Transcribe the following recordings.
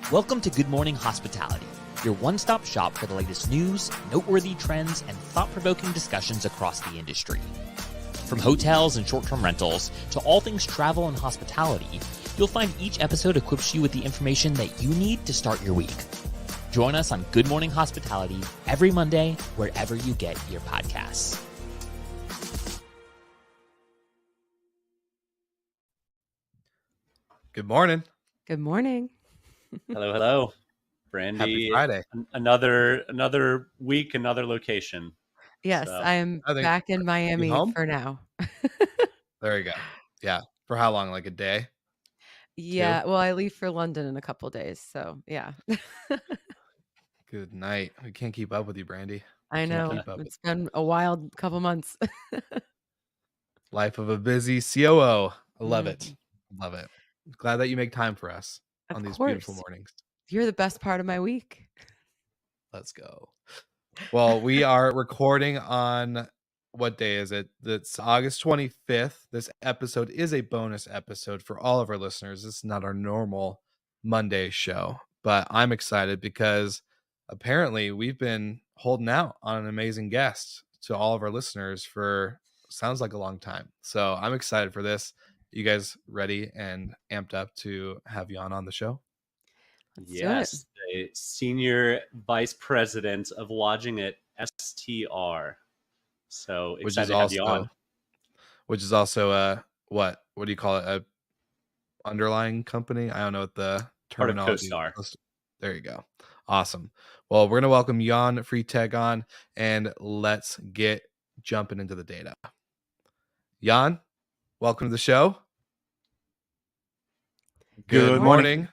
Welcome to Good Morning Hospitality, your one-stop shop for the latest news, noteworthy trends, and thought-provoking discussions across the industry. From hotels and short-term rentals to all things travel and hospitality, you'll find each episode equips you with the information that you need to start your week. Join us on Good Morning Hospitality every Monday, wherever you get your podcasts. Good morning. Good morning. Hello, hello. Brandy. Happy Friday. Another week, another location. Yes, So, I am back in Miami for now. There you go. Yeah. For how long? Like a day? Yeah. Well, I leave for London in a couple days. So, yeah. Good night. We can't keep up with you, Brandy. I know. It's been a wild couple months. Life of a busy COO. I love it. Love it. Glad that you make time for us on these beautiful mornings. You're the best part of my week. Let's go. Well, we are recording on, what day is it? It's August 25th. This episode is a bonus episode for all of our listeners. This is not our normal Monday show, but I'm excited because apparently we've been holding out on an amazing guest to all of our listeners for sounds like a long time. So I'm excited for this. You guys ready and amped up to have Jan on the show? Yes, the Senior Vice President of Lodging at STR. So excited to have you on. Which is also what do you call it? A underlying company? I don't know what the terminology. Part of CoStar. There you go. Awesome. Well, we're gonna welcome Jan Freitag on, and let's get jumping into the data. Jan, welcome to the show. Good morning.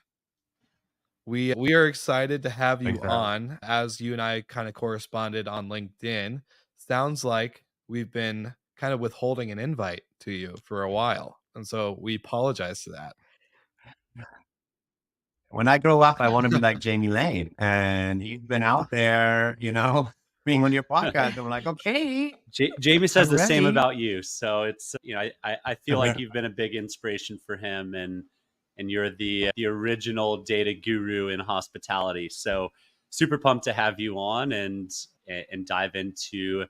We are excited to have you on. As you and I kind of corresponded on LinkedIn, sounds like we've been kind of withholding an invite to you for a while. And so we apologize for that. When I grow up, I want to be like Jamie Lane. And he's been out there, being on your podcast. I'm like, okay. Jamie says the same about you. So it's, I feel like you've been a big inspiration for him, and you're the original data guru in hospitality. So super pumped to have you on and dive into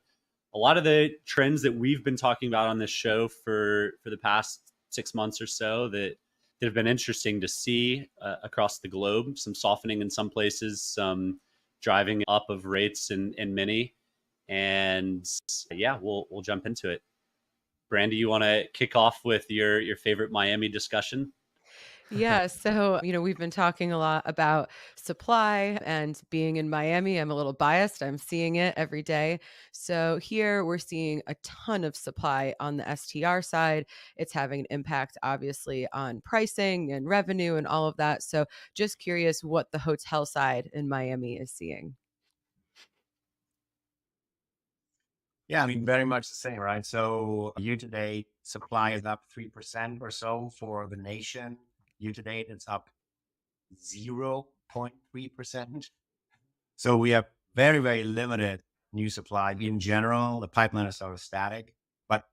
a lot of the trends that we've been talking about on this show for the past 6 months or so that have been interesting to see across the globe. Some softening in some places, some driving up of rates in many. And yeah, we'll jump into it. Brandy, you want to kick off with your favorite Miami discussion? Yeah. So, we've been talking a lot about supply, and being in Miami, I'm a little biased. I'm seeing it every day. So here we're seeing a ton of supply on the STR side. It's having an impact, obviously, on pricing and revenue and all of that. So just curious what the hotel side in Miami is seeing. Yeah, very much the same, right? So year to date, supply is up 3% or so for the nation. Year to date, it's up 0.3%. So we have very, very limited new supply in general. The pipeline is sort of static, but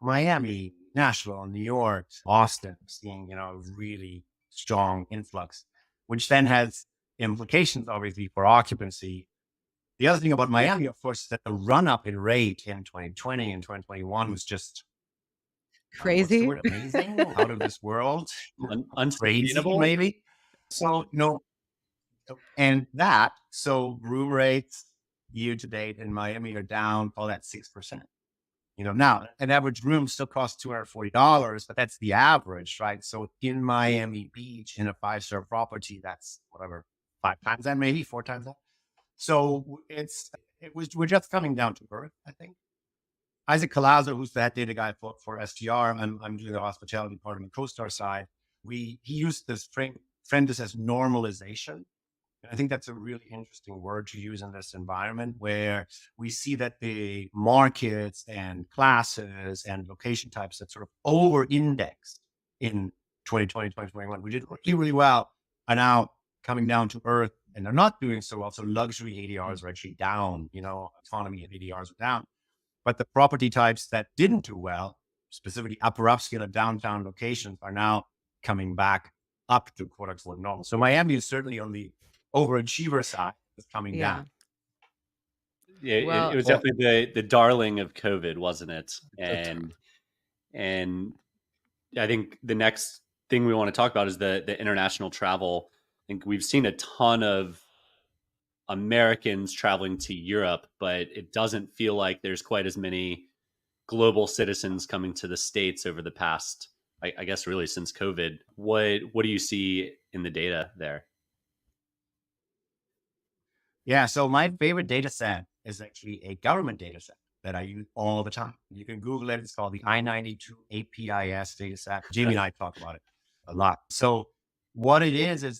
Miami, Nashville, New York, Austin, seeing really strong influx, which then has implications obviously for occupancy. The other thing about Miami, of course, is that the run up in rate in 2020 and 2021 was just crazy, amazing, out of this world, unsustainable, maybe. So so room rates year to date in Miami are down all that 6%. Now an average room still costs $240, but that's the average, right? So in Miami Beach, in a 5-star property, that's whatever, 5 times that, maybe 4 times that. So we're just coming down to earth, I think. Isaac Colazo, who's the head data guy for STR, I'm doing the hospitality part on the CoStar side. He used this frame this as normalization. And I think that's a really interesting word to use in this environment where we see that the markets and classes and location types that sort of over-indexed in 2020, 2021, we did really, really well, are now coming down to earth, and they're not doing so well. So luxury ADRs are actually down, economy ADRs are down. But the property types that didn't do well, specifically upper upscale and downtown locations, are now coming back up to quote unquote normal. So Miami is certainly on the overachiever side. It's coming Yeah. down. Yeah, Well, it was Well- definitely the darling of COVID, wasn't it? Total. And I think the next thing we want to talk about is the international travel. I think we've seen a ton of Americans traveling to Europe, but it doesn't feel like there's quite as many global citizens coming to the States over the past, I guess, really since COVID. What do you see in the data there? Yeah. So my favorite data set is actually a government data set that I use all the time. You can Google it. It's called the I-92 APIS data set. Jamie and I talk about it a lot. So what it is the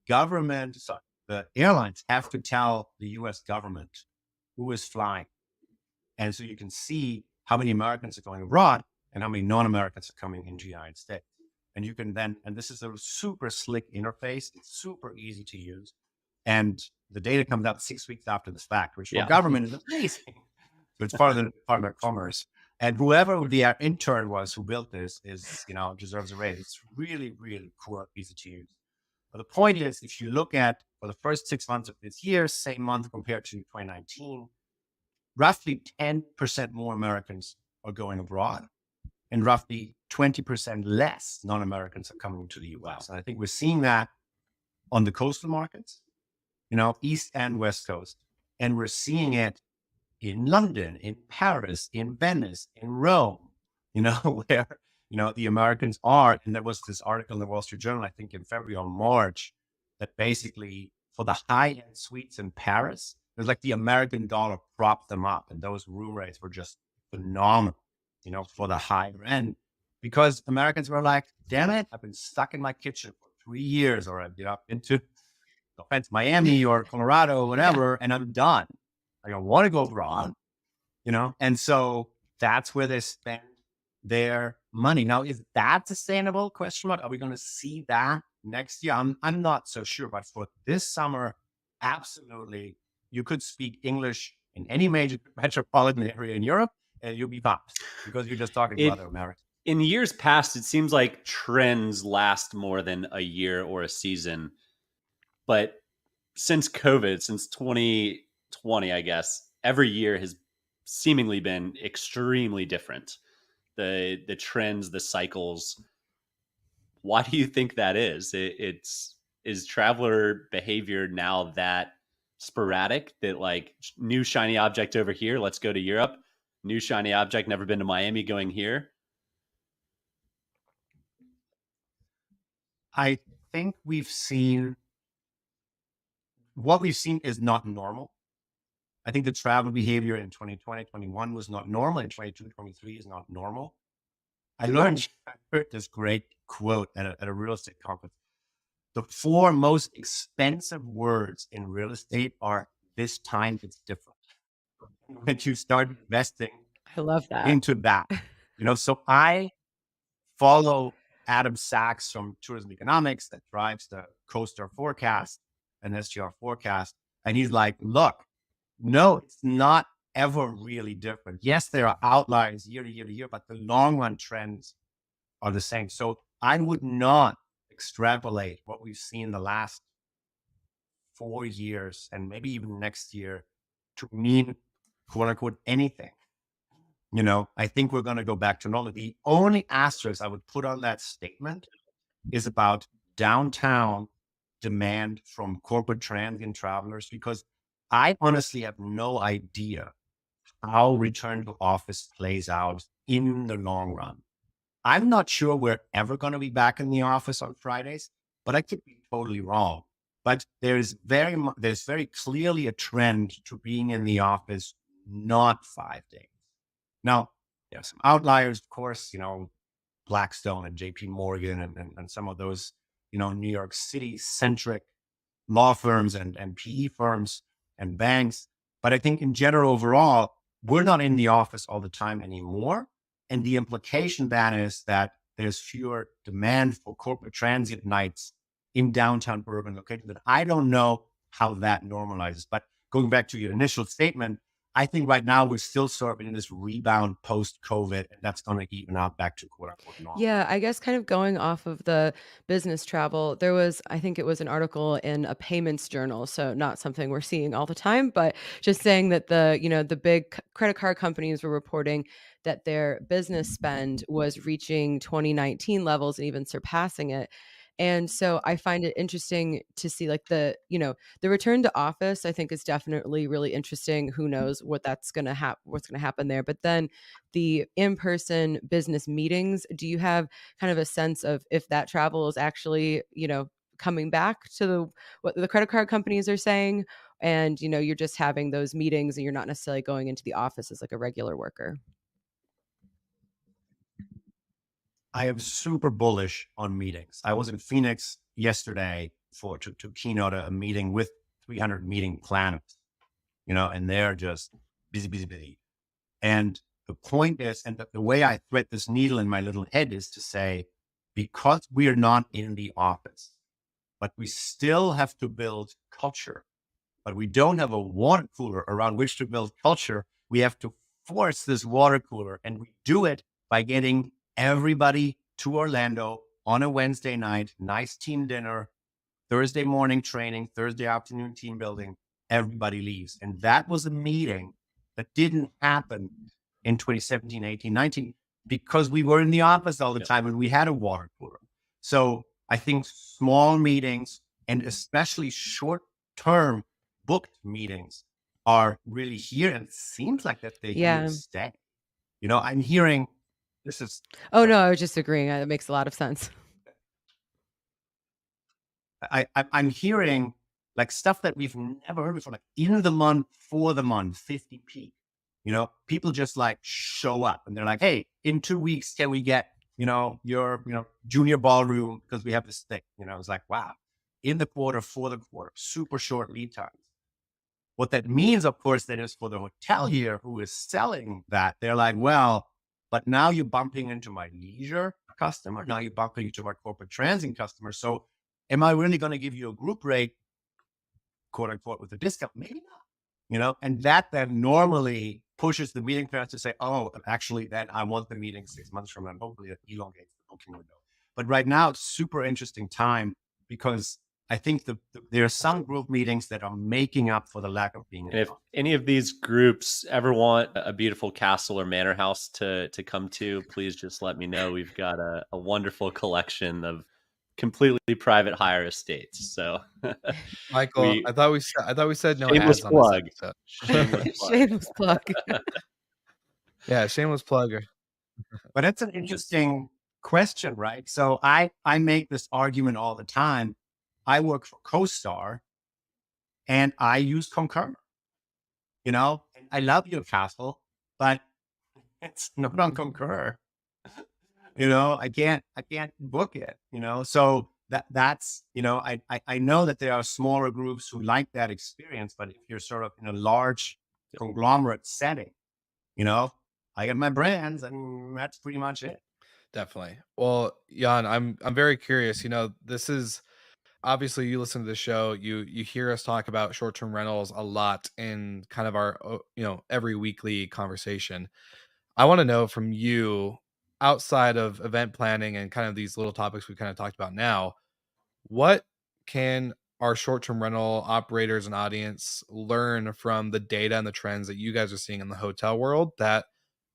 government, sorry, the airlines have to tell the US government who is flying. And so you can see how many Americans are going abroad and how many non-Americans are coming into the United States. And you can then, and this is a super slick interface. It's super easy to use. And the data comes out 6 weeks after the fact, which for Yeah. government is amazing. So it's part of the Department of Commerce. And whoever the intern was who built this is, deserves a raise. It's really, really cool, easy to use. But the point is, if you look at for the first 6 months of this year, same month compared to 2019, roughly 10% more Americans are going abroad, and roughly 20% less non-Americans are coming to the US. And I think we're seeing that on the coastal markets, East and West Coast. And we're seeing it in London, in Paris, in Venice, in Rome, where, the Americans are. And there was this article in the Wall Street Journal, I think in February or March, that basically for the high-end suites in Paris, there's like the American dollar propped them up. And those room rates were just phenomenal, for the higher end. Because Americans were like, damn it, I've been stuck in my kitchen for 3 years, or I've been to Miami or Colorado or whatever, and I'm done. I don't want to go abroad, and so that's where they spend their money. Now, is that sustainable? Question mark. Are we going to see that next year? I'm not so sure, but for this summer, absolutely, you could speak English in any major metropolitan area in Europe, and you'll be fine because you're just talking to other Americans. In years past, it seems like trends last more than a year or a season. But since COVID, since 2020, I guess, every year has seemingly been extremely different. The trends, the cycles. Why do you think that is? Is traveler behavior now that sporadic that like new shiny object over here, let's go to Europe. New shiny object, never been to Miami, going here. I think what we've seen is not normal. I think the travel behavior in 2020, 21 was not normal, and 22, 23 is not normal. I heard this great quote at a real estate conference. The 4 most expensive words in real estate are "this time it's different." When you start investing I love that. into that, so I follow Adam Sachs from Tourism Economics that drives the CoStar forecast and STR forecast. And he's like, look, no, it's not ever really different. Yes, there are outliers year to year to year, but the long run trends are the same. So I would not extrapolate what we've seen the last 4 years and maybe even next year to mean quote unquote anything. I think we're going to go back to normal. The only asterisk I would put on that statement is about downtown demand from corporate transient travelers, because I honestly have no idea how return to office plays out in the long run. I'm not sure we're ever going to be back in the office on Fridays, but I could be totally wrong. But there's very clearly a trend to being in the office, not 5 days. Now, there are some outliers, of course, Blackstone and JP Morgan and some of those, New York City centric law firms and PE firms and banks. But I think in general, overall, we're not in the office all the time anymore. And the implication then is that there's fewer demand for corporate transient nights in downtown urban locations. But I don't know how that normalizes. But going back to your initial statement, I think right now we're still sort of in this rebound post-COVID, and that's going to even out back to quote unquote normal. Yeah, I guess kind of going off of the business travel, there was, I think it was an article in a payments journal, so not something we're seeing all the time, but just saying that the big credit card companies were reporting that their business spend was reaching 2019 levels and even surpassing it. And so I find it interesting to see like the return to office, I think is definitely really interesting. Who knows what's going to happen there. But then the in-person business meetings, do you have kind of a sense of if that travel is actually, coming back to what the credit card companies are saying, and you're just having those meetings and you're not necessarily going into the office as like a regular worker? I am super bullish on meetings. I was in Phoenix yesterday to keynote a meeting with 300 meeting planners, and they're just busy, busy, busy. And the point is, and the way I thread this needle in my little head is to say, because we are not in the office, but we still have to build culture, but we don't have a water cooler around which to build culture. We have to force this water cooler, and we do it by getting everybody to Orlando on a Wednesday night, nice team dinner, Thursday morning training, Thursday afternoon team building, everybody leaves. And that was a meeting that didn't happen in 2017, 18, 19, because we were in the office all the time and we had a water cooler. So I think small meetings and especially short-term booked meetings are really here. And it seems like that they're here to stay. I'm hearing this is. Oh, no, I was just agreeing. That makes a lot of sense. I'm hearing like stuff that we've never heard before, like in the month, for the month, 50 peak. People just like show up and they're like, hey, in 2 weeks, can we get, your, junior ballroom because we have this thing, it's like, wow, in the quarter, for the quarter, super short lead times. What that means, of course, then is for the hotel here who is selling that, they're like, well, but now you're bumping into my leisure customer. Now you're bumping into my corporate transient customer. So am I really going to give you a group rate, quote unquote, with a discount? Maybe not, and that then normally pushes the meeting planners to say, oh, actually, then I want the meeting 6 months from now. And hopefully it elongates the booking window. But right now, it's super interesting time because I think there are some group meetings that are making up for the lack of being. And if any of these groups ever want a beautiful castle or manor house to come to, please just let me know. We've got a wonderful collection of completely private hire estates. So, Michael, I thought we said no shameless ads plug. on this episode. Shameless plug. Yeah, shameless plugger. But it's an interesting question, right? So I make this argument all the time. I work for CoStar and I use Concur. And I love your castle, but it's not on Concur. I can't book it, so that's, I know that there are smaller groups who like that experience, but if you're sort of in a large conglomerate setting, I get my brands and that's pretty much it. Definitely. Well, Jan, I'm very curious. This is obviously you listen to the show, you hear us talk about short-term rentals a lot in kind of our every weekly conversation. I want to know from you, outside of event planning and kind of these little topics we kind of talked about now, what can our short-term rental operators and audience learn from the data and the trends that you guys are seeing in the hotel world that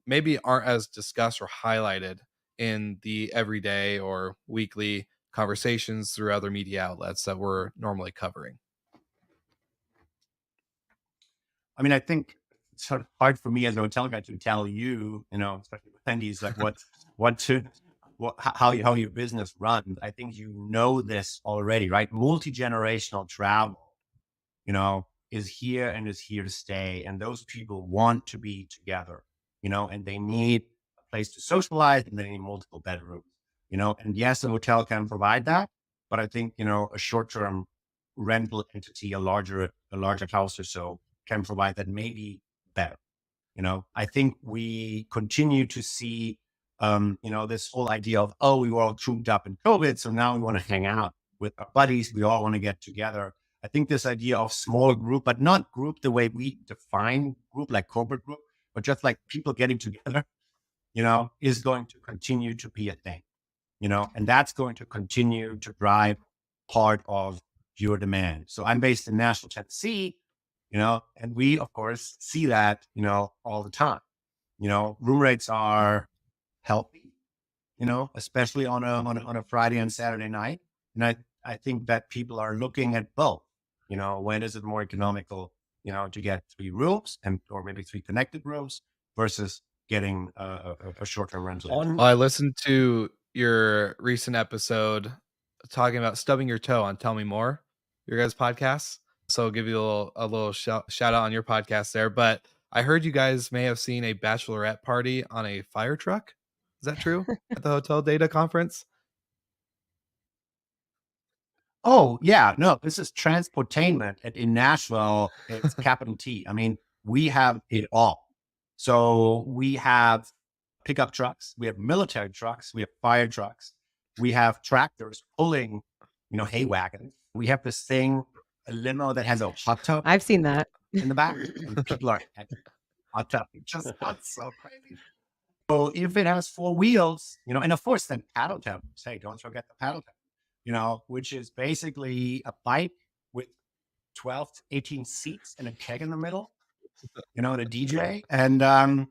maybe aren't as discussed or highlighted in the everyday or weekly conversations through other media outlets that we're normally covering? I mean, I think it's sort of hard for me as a hotel guy to tell you, especially with attendees, like how your business runs. I think this already, right? Multi-generational travel, is here and is here to stay. And those people want to be together, and they need a place to socialize and they need multiple bedrooms, and yes, a hotel can provide that, but I think, a short-term rental entity, a larger house or so can provide that maybe better. I think we continue to see, this whole idea of, we were all cooped up in COVID, so now we want to hang out with our buddies. We all want to get together. I think this idea of smaller group, but not group the way we define group, like corporate group, but just like people getting together, is going to continue to be a thing, and that's going to continue to drive part of your demand. So I'm based in Nashville, Tennessee, and we, of course, see that, all the time. Room rates are healthy, especially on a Friday and Saturday night. And I think that people are looking at both, when is it more economical, to get 3 rooms or maybe 3 connected rooms versus getting a short-term rental. Well, I listened to your recent episode talking about stubbing your toe on Tell Me More, your guys' podcasts. So I'll give you a little shout out on your podcast there. But I heard you guys may have seen a bachelorette party on a fire truck. Is that true? At the Hotel Data Conference? Oh, yeah. No, this is transportainment in Nashville. It's capital T. I mean, we have it all. So we have pickup trucks, we have military trucks, we have fire trucks, we have tractors pulling, hay wagons. We have this thing, a limo that has a hot tub. I've seen that in the back, and people are at hot tub. It just got so crazy. So if it has 4 wheels, and of course, then paddle tub. Say, don't forget the paddle tub. Which is basically a bike with 12 to 18 seats and a keg in the middle, and a DJ. And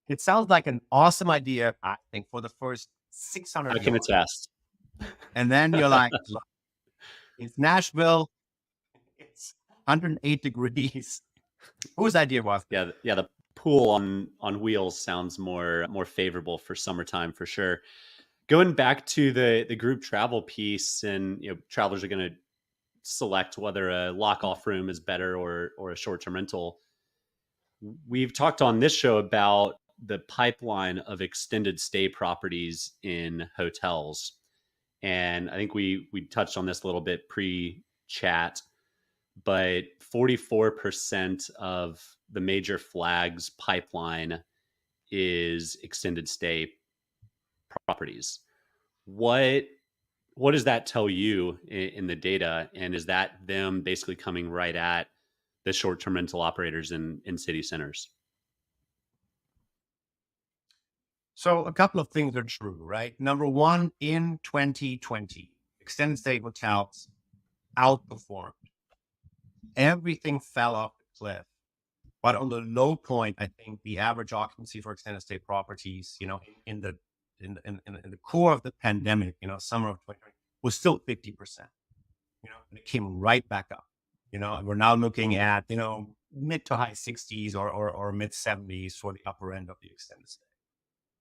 it sounds like an awesome idea, I think, for the first 600 I can yards. attest. And then you're like, look, it's Nashville. It's 108 degrees. Whose idea was that? Yeah, the pool on wheels sounds more favorable for summertime for sure. Going back to the group travel piece, and travelers are going to select whether a lock-off room is better or a short-term rental. We've talked on this show about the pipeline of extended stay properties in hotels, and I think we touched on this a little bit pre-chat, but 44% of the major flags pipeline is extended stay properties. What does that tell you in the data? And is that them basically coming right at the short-term rental operators in city centers? So a couple of things are true, right? Number one, in 2020, extended stay hotels outperformed. Everything fell off the cliff. But on the low point, I think the average occupancy for extended stay properties, in the core of the pandemic, summer of 2020, was still 50%. And it came right back up. And we're now looking at, mid to high 60s or mid 70s for the upper end of the extended stay.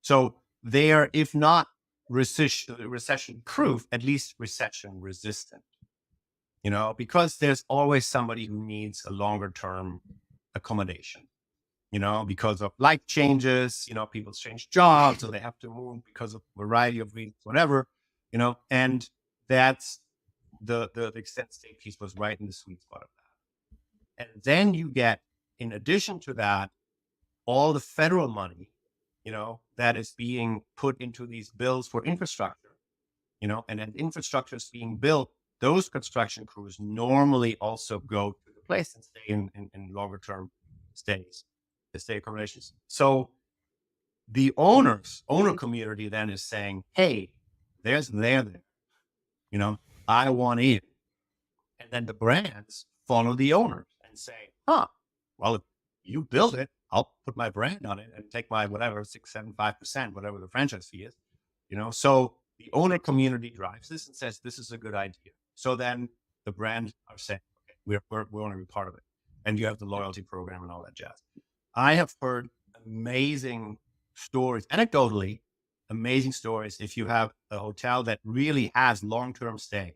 So they are, if not recession proof, at least recession resistant. Because there's always somebody who needs a longer term accommodation, because of life changes, people change jobs, so they have to move because of a variety of reasons, whatever, and that's the extended stay piece was right in the sweet spot of that. And then you get, in addition to that, all the federal money, that is being put into these bills for infrastructure, and then infrastructure is being built. Those construction crews normally also go to the place and stay in longer term stays, the stay accommodations. So the owner community then is saying, hey, there's there, I want in. And then the brands follow the owners and say, well, if you build it, I'll put my brand on it and take my whatever 6-7-5%, whatever the franchise fee is, So the owner community drives this and says, this is a good idea. So then the brands are saying, okay, we want to be part of it. And you have the loyalty program and all that jazz. I have heard amazing stories, anecdotally, amazing stories. If you have a hotel that really has long-term stay,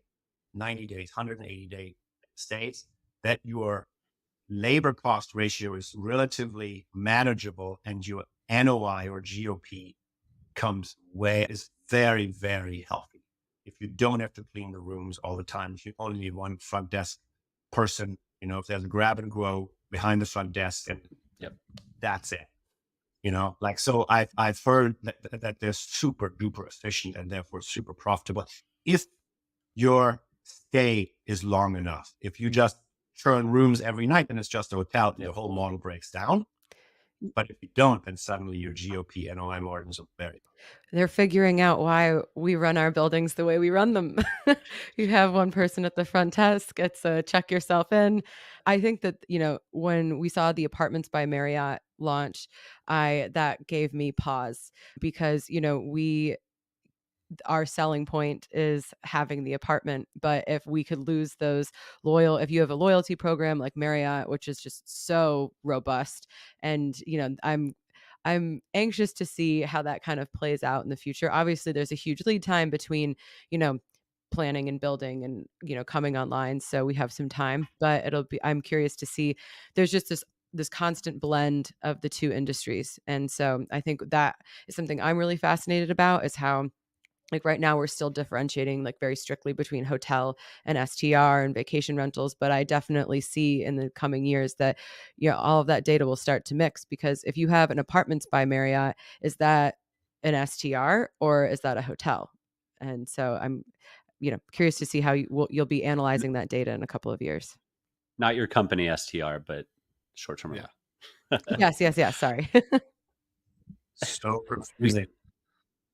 90 days, 180-day stays, that your labor cost ratio is relatively manageable and your NOI or GOP is very, very healthy. If you don't have to clean the rooms all the time, if you only need one front desk person, if there's a grab and go behind the front desk, and that's it. So I've heard that they're super duper efficient and therefore super profitable. If your stay is long enough. If you just churn rooms every night, then it's just a hotel and the whole model breaks down. But if you don't, then suddenly your GOP NOI margins are very. They're figuring out why we run our buildings the way we run them. You have one person at the front desk. It's a check yourself in. I think that, when we saw the Apartments by Marriott launch, that gave me pause because, our selling point is having the apartment. But if we could lose those if you have a loyalty program like Marriott, which is just so robust, and I'm anxious to see how that kind of plays out in the future. Obviously, there's a huge lead time between, planning and building and, coming online. So we have some time, but I'm curious to see. There's just this constant blend of the two industries. And so I think that is something I'm really fascinated about, is how, like, right now we're still differentiating like very strictly between hotel and STR and vacation rentals, but I definitely see in the coming years that all of that data will start to mix, because if you have an Apartments by Marriott, is that an STR or is that a hotel? And so I'm curious to see how you'll be analyzing that data in a couple of years. Not your company STR, but short-term rental. Yes, sorry. So confusing.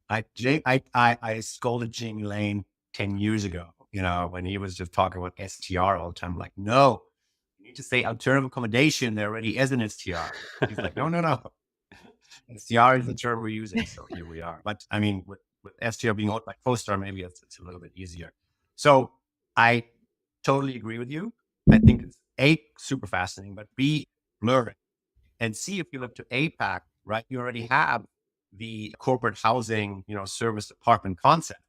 I scolded Jamie Lane 10 years ago, when he was just talking about STR all the time. I'm like, no, you need to say alternative accommodation. There already is an STR. He's like, no. STR is the term we're using. So here we are. But I mean, with STR being owned by CoStar, maybe it's a little bit easier. So I totally agree with you. I think it's A, super fascinating, but B, blurring. And C, if you look to APAC, right, you already have the corporate housing, service apartment concept.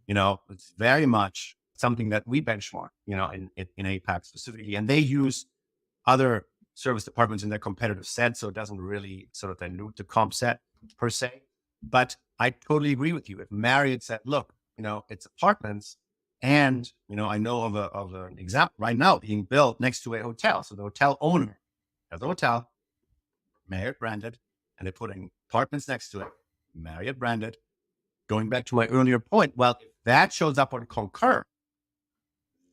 It's very much something that we benchmark, in APAC specifically. And they use other service departments in their competitive set. So it doesn't really sort of dilute the comp set per se. But I totally agree with you. If Marriott said, look, it's apartments, and, I know of an example right now being built next to a hotel. So the hotel owner has a hotel, Marriott branded, and they're putting apartments next to it, Marriott branded. Going back to my earlier point, well, if that shows up on Concur,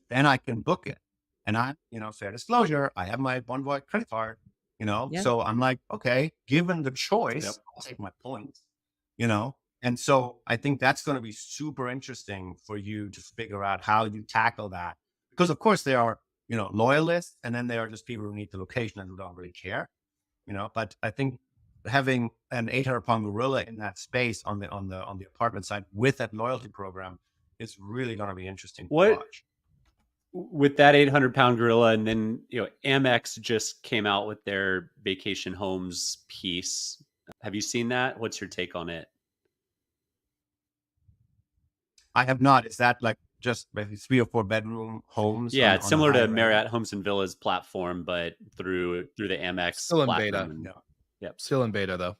then I can book it. And I, fair disclosure, I have my Bonvoy credit card, so I'm like, okay, given the choice, I'll take my points, and so I think that's going to be super interesting for you to figure out how you tackle that. Because of course there are, loyalists, and then there are just people who need the location and who don't really care. But I think having an 800-pound gorilla in that space on the apartment side with that loyalty program is really going to be interesting to watch. With that 800-pound gorilla, and then Amex just came out with their vacation homes piece. Have you seen that? What's your take on it? I have not. Is that like just maybe 3 or 4 bedroom homes? Yeah, it's similar to Marriott Homes and Villas platform, but through the Amex still in platform. beta. Yep. Still in beta though.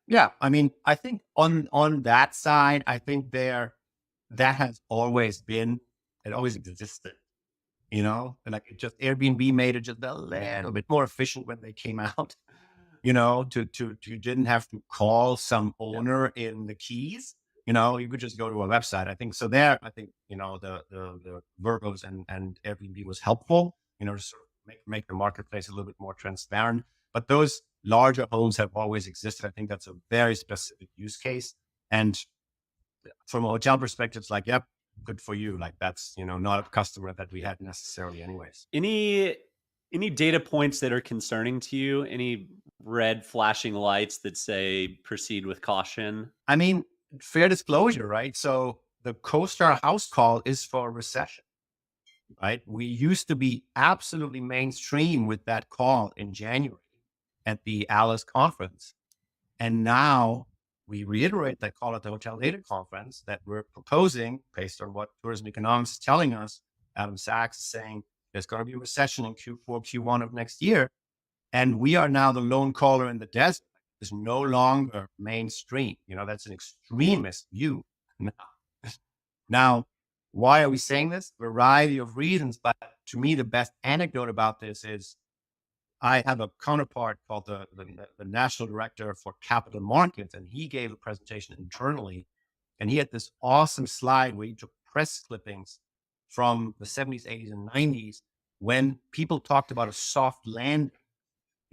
Yeah, I mean, I think on that side, I think that has always been, it always existed, and like it just Airbnb made it just a little bit more efficient when they came out. You didn't have to call some owner in the Keys. You could just go to a website. I think so. There, I think the Virgos and Airbnb was helpful. To sort of make the marketplace a little bit more transparent. But those larger homes have always existed. I think that's a very specific use case. And from a hotel perspective, it's like, yep, good for you. Like that's not a customer that we had necessarily, anyways. Any data points that are concerning to you? Any red flashing lights that say proceed with caution? I mean, fair disclosure, right? So the CoStar house call is for a recession, right? We used to be absolutely mainstream with that call in January at the Alice conference. And now we reiterate that call at the Hotel Data Conference that we're proposing based on what tourism economics is telling us. Adam Sachs is saying there's going to be a recession in Q4, Q1 of next year. And we are now the lone caller in the desert. It's no longer mainstream. That's an extremist view. Now, why are we saying this? A variety of reasons. But to me, the best anecdote about this is I have a counterpart called the National Director for Capital Markets, and he gave a presentation internally And he had this awesome slide where he took press clippings from the 70s, 80s, and 90s when people talked about a soft landing.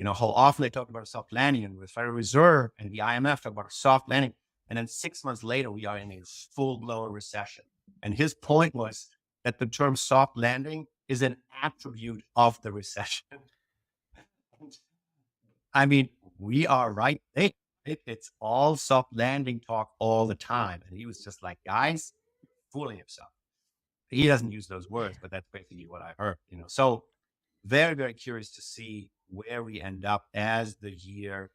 How often they talked about a soft landing, and the Federal Reserve and the IMF talked about a soft landing. And then 6 months later, we are in a full-blown recession. And his point was that the term soft landing is an attribute of the recession. I mean, we are right there. It's all soft landing talk all the time. And he was just like, guys, fooling himself. He doesn't use those words, but that's basically what I heard. So very, very curious to see where we end up as the year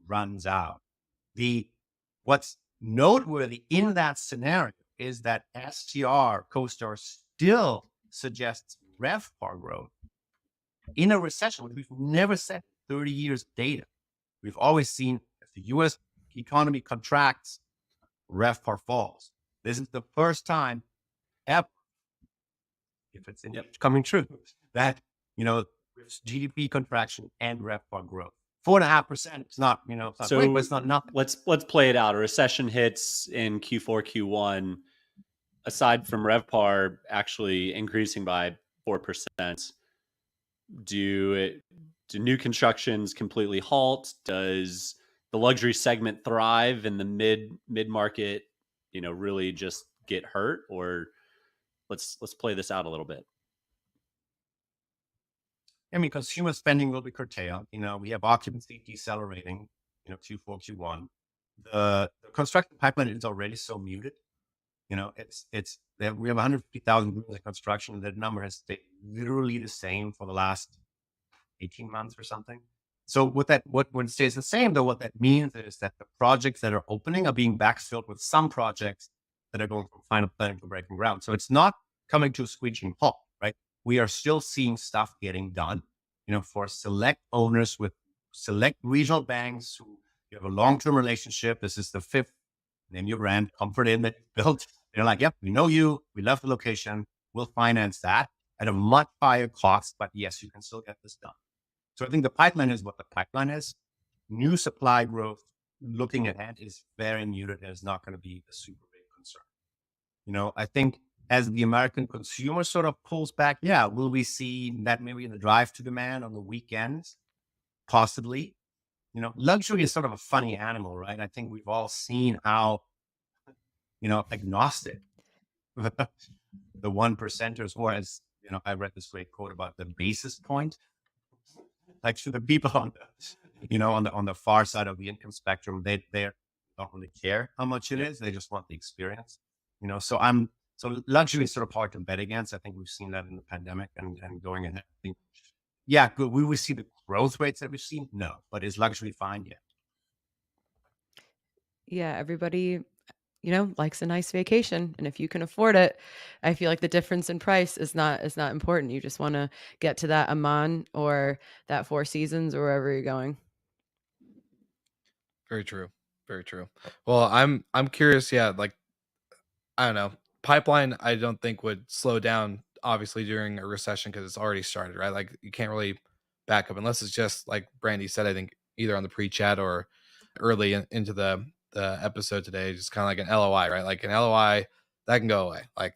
runs out. What's noteworthy in that scenario is that CoStar still suggests RevPAR growth in a recession, which we've never seen 30 years of data. We've always seen if the U.S. economy contracts, RevPAR falls. This is the first time ever, if it's coming true, that GDP contraction and RevPAR growth. 4.5%. It's not, it's not So great, but it's not nothing. Let's play it out. A recession hits in Q4, Q1. Aside from RevPAR actually increasing by 4%, do new constructions completely halt? Does the luxury segment thrive and the mid market, really just get hurt? Or let's play this out a little bit. I mean, consumer spending will be curtailed. We have occupancy decelerating, Q4, Q1. The construction pipeline is already so muted. We have 150,000 rooms in construction. That number has stayed literally the same for the last 18 months or something. So when it stays the same, though, what that means is that the projects that are opening are being backfilled with some projects that are going from final planning to breaking ground. So it's not coming to a screeching halt, right? We are still seeing stuff getting done, for select owners with select regional banks who you have a long-term relationship. This is the fifth, name your brand, Comfort Inn that you built. They're like, yep, we know you. We love the location. We'll finance that at a much higher cost. But yes, you can still get this done. So I think the pipeline is what the pipeline is. New supply growth looking ahead is very muted and is not going to be a super big concern. I think as the American consumer sort of pulls back, will we see that maybe in the drive to demand on the weekends? Possibly. Luxury is sort of a funny animal, right? I think we've all seen how, agnostic the one percenters, or as, I read this great quote about the basis point. Like to the people on the, on the far side of the income spectrum, they don't really care how much it is. They just want the experience. So luxury is sort of hard to bet against. I think we've seen that in the pandemic and going ahead. I think, good. We will see the growth rates that we've seen. No, but is luxury fine yet? Yeah, everybody, likes a nice vacation, and if you can afford it, I feel like the difference in price is not important. You just want to get to that Amman or that Four Seasons or wherever you're going. Very true. Very true. Well, I'm curious. Yeah, like I don't know. Pipeline, I don't think would slow down obviously during a recession because it's already started, right? Like you can't really back up unless it's just like Brandy said. I think either on the pre-chat or early into the episode today, just kind of like an LOI, right? Like an LOI that can go away. Like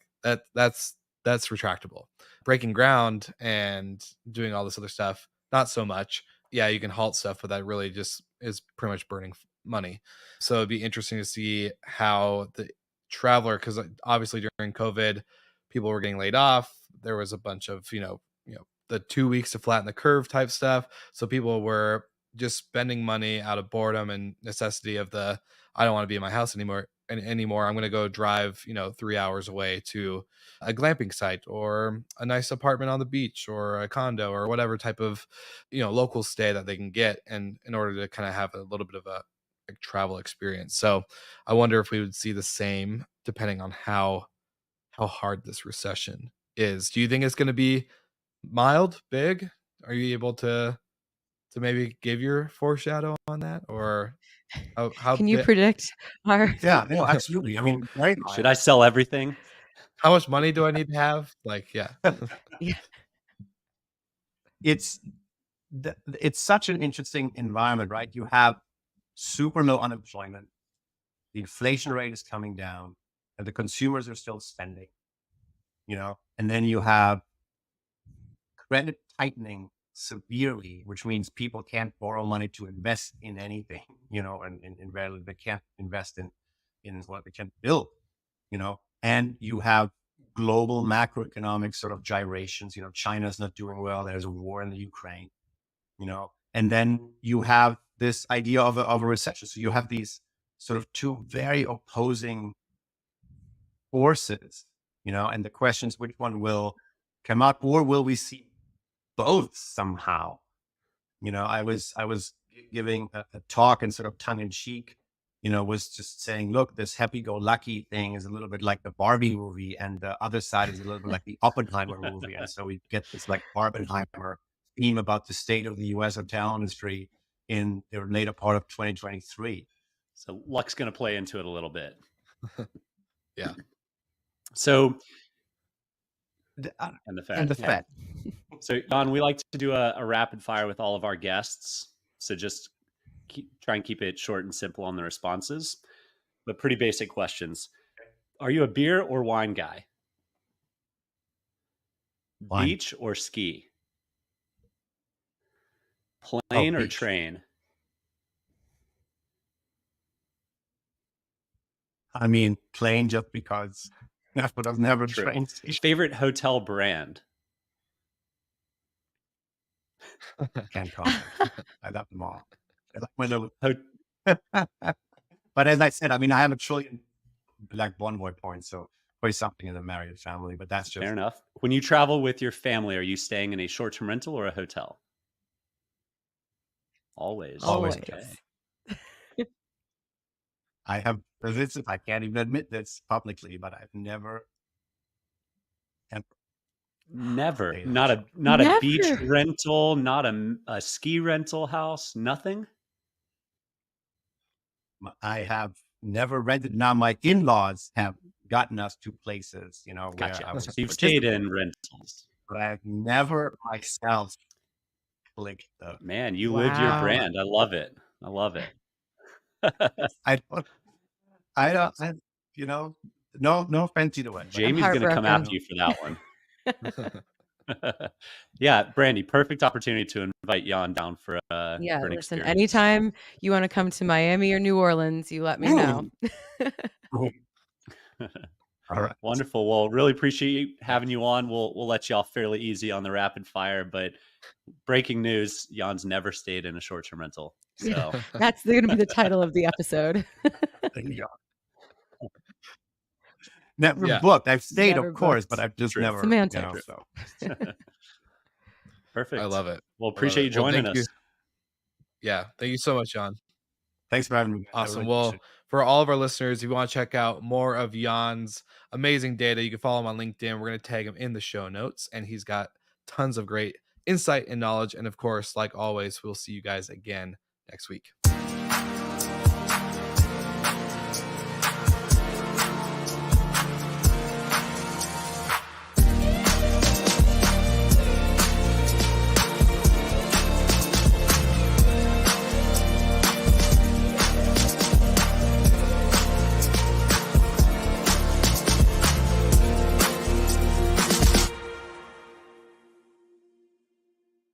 that's retractable. Breaking ground and doing all this other stuff, not so much. Yeah, you can halt stuff, but that really just is pretty much burning money. So it'd be interesting to see how the traveler, because obviously during COVID, people were getting laid off. There was a bunch of the 2 weeks to flatten the curve type stuff. So people were just spending money out of boredom and necessity of the I don't want to be in my house anymore. I'm going to go drive 3 hours away to a glamping site or a nice apartment on the beach or a condo or whatever type of local stay that they can get, and in order to kind of have a little bit of a travel experience. So I wonder if we would see the same depending on how hard this recession is. Do you think it's going to be mild, big? Are you able to maybe give your foreshadow on that, or how Can you predict our? Yeah, no, absolutely. I mean, right? Should I sell everything? How much money do I need to have? Like, yeah. Yeah. It's such an interesting environment, right? You have super low unemployment. the inflation rate is coming down, and the consumers are still spending, and then you have credit tightening severely, which means people can't borrow money to invest in anything, and rarely they can't invest in what they can build, and you have global macroeconomic sort of gyrations. China's not doing well. There's a war in the Ukraine, and then you have this idea of a recession. So you have these sort of two very opposing forces, and the question is which one will come out, or will we see both somehow? I was giving a talk and sort of tongue in cheek, was just saying, look, this happy-go-lucky thing is a little bit like the Barbie movie, and the other side is a little bit like the Oppenheimer movie. And so we get this like Barbenheimer theme about the state of the U.S. hotel industry in the later part of 2023. So luck's going to play into it a little bit. Yeah. So, And the Fed. the Fed. So, Jan, we like to do a rapid fire with all of our guests. So just try and keep it short and simple on the responses, but pretty basic questions. Are you a beer or wine guy? Wine. Beach or ski? Plane or beach. train? I mean, plane, just because that's what I've never True. trained. Favorite hotel brand? Can't comment. I love them all. I like my little. Ho- But as I said, I mean, I have a trillion Black Bonvoy points, so probably something in the Marriott family. But that's just Fair enough. When you travel with your family, are you staying in a short-term rental or a hotel? Always. Always. Okay. I have visited. I can't even admit this publicly, but I've never. Never. Stayed Not in a beach rental, not a ski rental house, nothing. I have never rented. Now my in-laws have gotten us to places, where Gotcha. I was. So you've stayed in rentals. But I've never myself clicked the. Man, you live your Wow. brand. I love it. I love it. No offense either way. but Jamie's going to come heartbroken. after you for that one. Yeah, Brandy, perfect opportunity to invite Jan down for an Listen, experience. anytime you want to come to Miami or New Orleans, you let me know. All right. Wonderful. Well, really appreciate having you on. We'll let you off fairly easy on the rapid fire, but breaking news, Jan's never stayed in a short-term rental. So That's going to be the title of the episode. There you go. Never Yeah. booked. I've stayed, Never of course, booked. but I've just True. never. Semantics. So. perfect. I love it. Well, appreciate you joining thank us. you. Yeah. Thank you so much, John. Thanks for having me. I Awesome. really Well, appreciate for all of our listeners, if you want to check out more of Jan's amazing data, you can follow him on LinkedIn. We're going to tag him in the show notes, and he's got tons of great insight and knowledge. And of course, like always, we'll see you guys again next week.